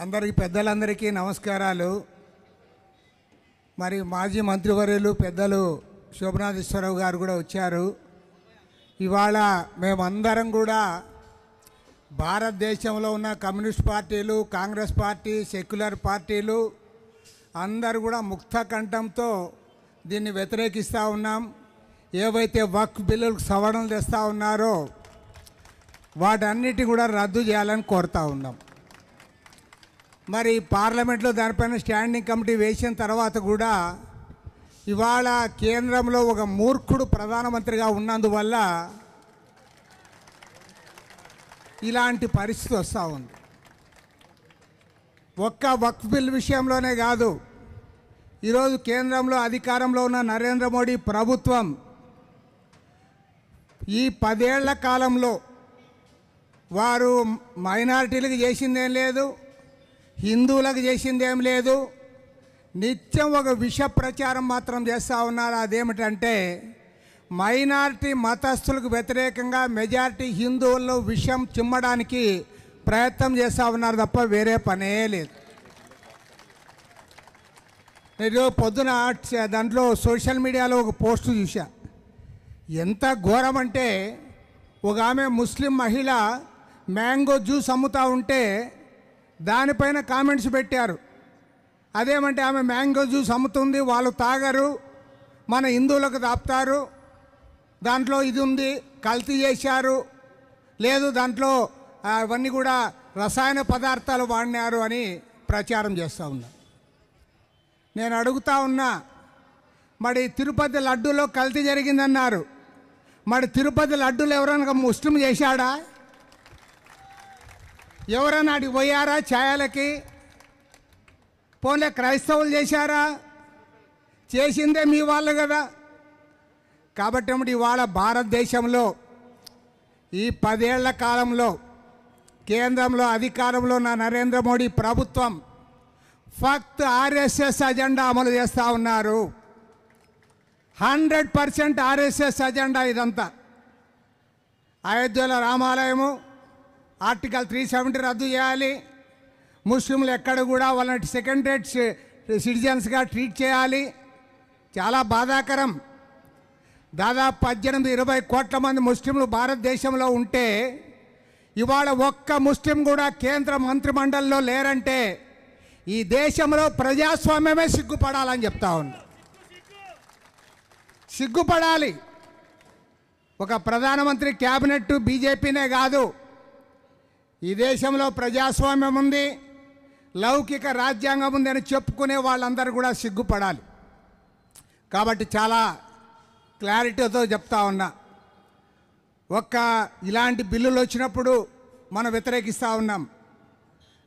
అందరికీ పెద్దలందరికీ నమస్కారాలు. మరి మాజీ మంత్రివర్యులు పెద్దలు శోభనాథేశ్వరరావు గారు కూడా వచ్చారు. ఇవాళ మేమందరం కూడా భారతదేశంలో ఉన్న కమ్యూనిస్ట్ పార్టీలు, కాంగ్రెస్ పార్టీ, సెక్యులర్ పార్టీలు అందరూ కూడా ముక్త కంఠంతో దీన్ని వ్యతిరేకిస్తూ ఉన్నాం. ఏవైతే వక్ఫ్ బిల్లులకు సవరణలు తెస్తూ ఉన్నారో వాటన్నిటి కూడా రద్దు చేయాలని కోరుతూ ఉన్నాం. మరి పార్లమెంట్లో దానిపైన స్టాండింగ్ కమిటీ వేసిన తర్వాత కూడా ఇవాళ కేంద్రంలో ఒక మూర్ఖుడు ప్రధానమంత్రిగా ఉన్నందువల్ల ఇలాంటి పరిస్థితి వస్తూ ఉంది. ఒక్క వక్ఫ్ బిల్ విషయంలోనే కాదు, ఈరోజు కేంద్రంలో అధికారంలో ఉన్న నరేంద్ర మోడీ ప్రభుత్వం ఈ 10 ఏళ్ల కాలంలో వారు మైనారిటీలకు చేసిందేం లేదు, హిందువులకు చేసిందేం లేదు. నిత్యం ఒక విష ప్రచారం మాత్రం చేస్తూ ఉన్నారు. అదేమిటంటే మైనారిటీ మతస్థులకు వ్యతిరేకంగా మెజారిటీ హిందువుల్లో విషం చిమ్మడానికి ప్రయత్నం చేస్తూ ఉన్నారు తప్ప వేరే పనే లేదు. నేను పొద్దున దాంట్లో సోషల్ మీడియాలో ఒక పోస్ట్ చూసా. ఎంత ఘోరం అంటే ఒక ఆమె ముస్లిం మహిళ మ్యాంగో జ్యూస్ అమ్ముతూ ఉంటే దానిపైన కామెంట్స్ పెట్టారు. అదేమంటే ఆమె మ్యాంగో జ్యూస్ అమ్ముతుంది, వాళ్ళు తాగరు, మన హిందువులకు దాపుతారు, దాంట్లో ఇది ఉంది, కల్తీ చేశారు, లేదు దాంట్లో అవన్నీ కూడా రసాయన పదార్థాలు వాడినారు అని ప్రచారం చేస్తూ ఉన్నా. నేను అడుగుతా ఉన్నా, మరి తిరుపతి లడ్డూలో కల్తీ జరిగిందన్నారు. మరి తిరుపతి లడ్డూలు ఎవరైనా ముస్లిం చేశాడా? ఎవరైనా అడిగి పోయారా ఛాయలకి? పోలే క్రైస్తవులు చేశారా? చేసిందే మీ వాళ్ళు కదా. కాబట్టి ఇవాళ భారతదేశంలో ఈ 10 ఏళ్ల కాలంలో కేంద్రంలో అధికారంలో ఉన్న నరేంద్ర మోడీ ప్రభుత్వం ఫక్త్ ఆర్ఎస్ఎస్ అజెండా అమలు చేస్తూ ఉన్నారు. 100% ఆర్ఎస్ఎస్ అజెండా ఇదంతా. అయోధ్యలో రామాలయము ఆర్టికల్ 370 రద్దు చేయాలి, ముస్లింలు ఎక్కడ కూడా వాళ్ళని సెకండ్ రేట్ సిటిజన్స్గా ట్రీట్ చేయాలి. చాలా బాధాకరం. దాదాపు 18-20 కోట్ల మంది ముస్లింలు భారతదేశంలో ఉంటే ఇవాళ ఒక్క ముస్లిం కూడా కేంద్ర మంత్రిమండలిలో లేరంటే ఈ దేశంలో ప్రజాస్వామ్యమే సిగ్గుపడాలని చెప్తా ఉన్నా. సిగ్గుపడాలి. ఒక ప్రధానమంత్రి క్యాబినెట్ బీజేపీనే కాదు, ఈ దేశంలో ప్రజాస్వామ్యం ఉంది, లౌకిక రాజ్యాంగం ఉంది అని చెప్పుకునే వాళ్ళందరూ కూడా సిగ్గుపడాలి. కాబట్టి చాలా క్లారిటీతో చెప్తా ఉన్నా. ఇలాంటి బిల్లులు వచ్చినప్పుడు మనం వ్యతిరేకిస్తూ ఉన్నాం,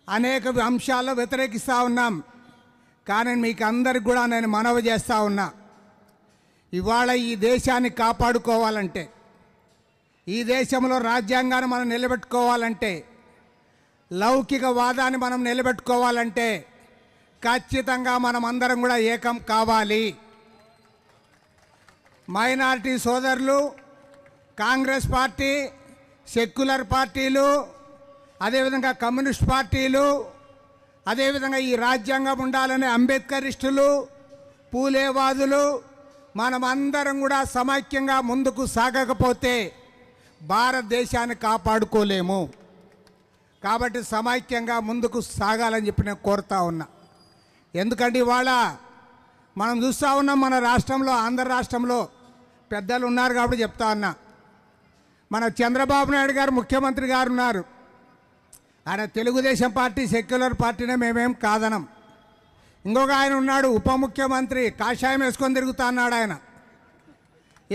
అనేక అంశాల్లో వ్యతిరేకిస్తూ ఉన్నాం. కానీ మీకు అందరికి కూడా నేను మనవి చేస్తూ ఉన్నా, ఇవాళ ఈ దేశాన్ని కాపాడుకోవాలంటే, ఈ దేశంలో రాజ్యాంగాన్ని మనం నిలబెట్టుకోవాలంటే, లౌకికవాదాన్ని మనం నిలబెట్టుకోవాలంటే ఖచ్చితంగా మనం అందరం కూడా ఏకం కావాలి. మైనారిటీ సోదరులు, కాంగ్రెస్ పార్టీ, సెక్యులర్ పార్టీలు, అదేవిధంగా కమ్యూనిస్ట్ పార్టీలు, అదేవిధంగా ఈ రాజ్యాంగం ఉండాలనే అంబేద్కరిస్టులు, పూలేవాదులు, మనమందరం కూడా సమైక్యంగా ముందుకు సాగకపోతే భారతదేశాన్ని కాపాడుకోలేము. కాబట్టి సమైక్యంగా ముందుకు సాగాలని చెప్పి నేను కోరుతా ఉన్నా. ఎందుకంటే ఇవాళ మనం చూస్తూ ఉన్నాం, మన రాష్ట్రంలో, ఆంధ్ర రాష్ట్రంలో పెద్దలు ఉన్నారు కాబట్టి చెప్తా ఉన్నా. మన చంద్రబాబు నాయుడు గారు ముఖ్యమంత్రి గారు ఉన్నారు. ఆయన తెలుగుదేశం పార్టీ, సెక్యులర్ పార్టీనే మేమేం కాదనం. ఇంకొక ఆయన ఉన్నాడు ఉప ముఖ్యమంత్రి, కాషాయం వేసుకొని తిరుగుతా అన్నాడు. ఆయన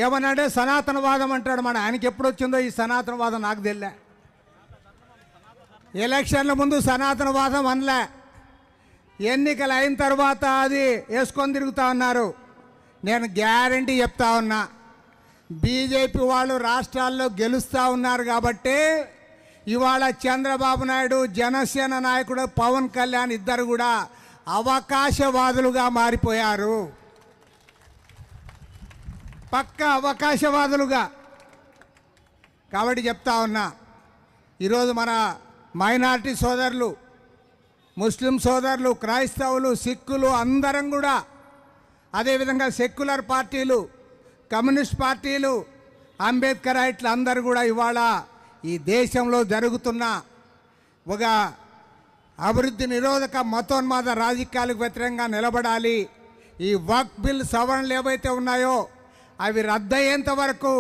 ఏమన్నాడే సనాతనవాదం అంటాడు. ఆయనకి ఎప్పుడు వచ్చిందో ఈ సనాతనవాదం నాకు తెలియలే. ఎలక్షన్ల ముందు సనాతనవాదం అనలే, ఎన్నికలు అయిన తర్వాత అది వేసుకొని తిరుగుతూ ఉన్నారు. నేను గ్యారంటీ చెప్తా ఉన్నా, బీజేపీ వాళ్ళు రాష్ట్రాల్లో గెలుస్తూ ఉన్నారు కాబట్టి ఇవాళ చంద్రబాబు నాయుడు, జనసేన నాయకుడు పవన్ కళ్యాణ్ ఇద్దరు కూడా అవకాశవాదులుగా మారిపోయారు. పక్క అవకాశవాదులుగా. కాబట్టి చెప్తా ఉన్నా, ఈరోజు మన మైనారిటీ సోదరులు ముస్లిం సోదరులు, క్రైస్తవులు, సిక్కులు అందరం కూడా, అదేవిధంగా సెక్యులర్ పార్టీలు, కమ్యూనిస్ట్ పార్టీలు, అంబేద్కరైట్లు అందరూ కూడా ఇవాళ ఈ దేశంలో జరుగుతున్న ఒక అభివృద్ధి నిరోధక మతోన్మాద రాజకీయాలకు వ్యతిరేకంగా నిలబడాలి. ఈ వక్ఫ్ బిల్ సవరణలు ఏవైతే ఉన్నాయో అవి రద్దయ్యేంత వరకు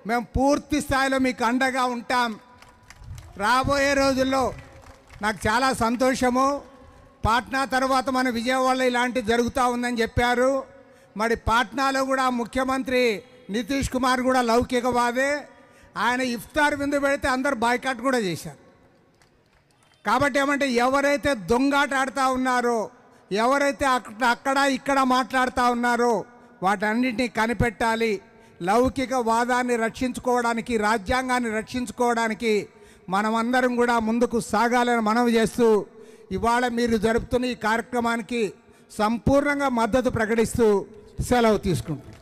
మేము పూర్తి స్థాయిలో మీకు అండగా ఉంటాం. రాబోయే రోజుల్లో నాకు చాలా సంతోషము, పాట్నా తర్వాత మన విజయవాడలో ఇలాంటివి జరుగుతూ ఉందని చెప్పారు. మరి పాట్నాలో కూడా ముఖ్యమంత్రి నితీష్ కుమార్ కూడా లౌకికవాదే. ఆయన ఇఫ్తార్ విందు పెడితే అందరు బాయ్కాట్ కూడా చేశారు. కాబట్టి ఏమంటే ఎవరైతే దొంగాట ఆడుతూ ఉన్నారో, ఎవరైతే అక్కడ ఇక్కడ మాట్లాడుతూ ఉన్నారో వాటన్నిటినీ కనిపెట్టాలి. లౌకికవాదాన్ని రక్షించుకోవడానికి, రాజ్యాంగాన్ని రక్షించుకోవడానికి మనమందరం కూడా ముందుకు సాగాలని మనవి చేస్తూ ఇవాళ మీరు జరుపుతున్న ఈ కార్యక్రమానికి సంపూర్ణంగా మద్దతు ప్రకటిస్తూ సెలవు తీసుకుంటాం.